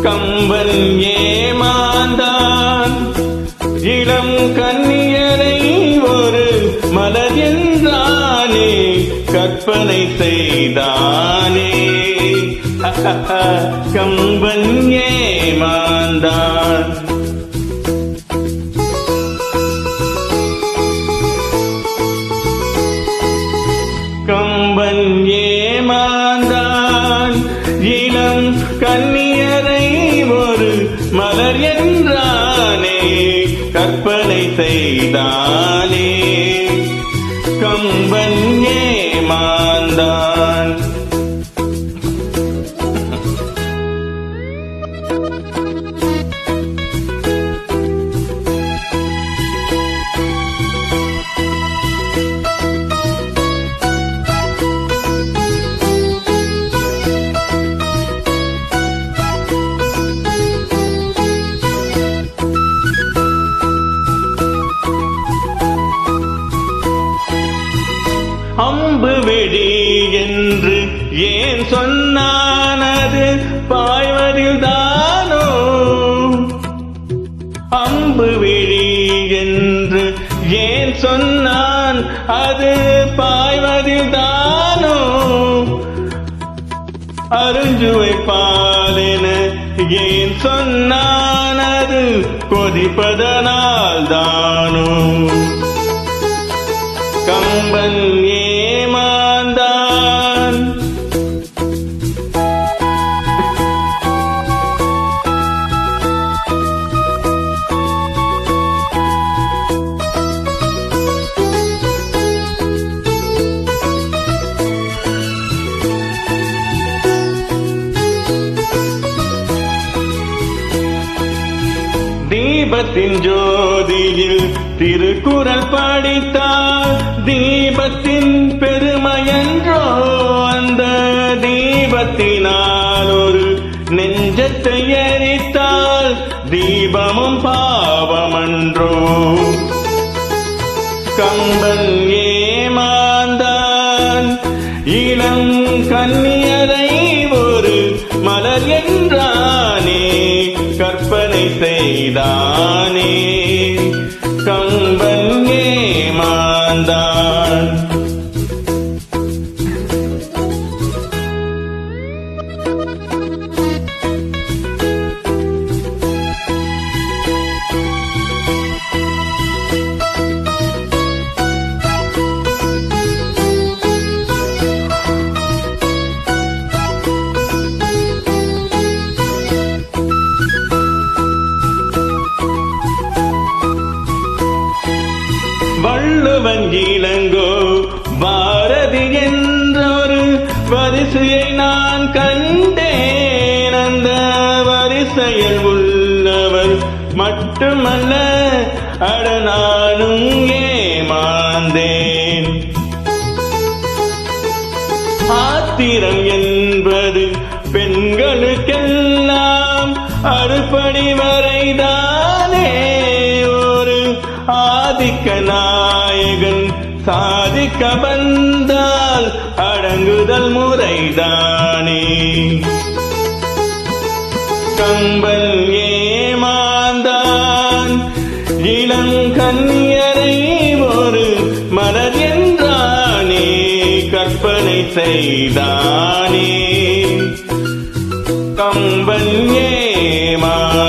கம்பன் ஏமாந்தான் இளம் கன்னியரை ஒரு மலர் என்றானே கற்பனை செய்தானே கம்பன் ஏமாந்தான் கம்பன் ஏமாந்தான் இளம் கன்னியரை ஒரு மலர் என்றானே கற்பனை செய்தானே கம்பன் ஏமாந்தான் அம்பு வெடி என்று ஏன் சொன்னான் அது பாய்வதில் தானோ அம்பு வெடி என்று ஏன் சொன்னான் அது பாய்வதில் தானோ அருஞ்சுவை பாலென ஏன் சொன்னான் அது கொதிப்பதனால் தானோ கம்பன் ஏமாந்தான் தீபத்தின் ஜோதியில் திருக்குறள் படித்தால் தீபத்தின் பெருமையன்றோ அந்த தீபத்தினால் ஒரு நெஞ்சத்தை எரித்தால் தீபமும் பாவமன்றோ கம்பன் ஏமாந்தான் இளம் கன்னியரை ஒரு மலர் என்றானே கற்பனை செய்தானே கம்பன் ஏமாந்தான் வள்ளுவன் இளங்கோ பாரதி என்ற ஒரு வரிசையை நான் கண்டேன் அந்த வரிசையில் உள்ளவர் மட்டுமல்ல அட நானும் ஏமாந்தேன் ஆத்திரம் என்பது பெண்களுக்கெல்லாம் அறுபடி வரைதானே ஒரு ஆதிக்க நாயகன் சாதிக்க வந்தால் அடங்குதல் முறைதானே கம்பன் ஏமாந்தான் இளம் கன்னியரை ஒரு மலர் என்றானே கற்பனை செய்தானே கம்பன் ஏமாந்தான்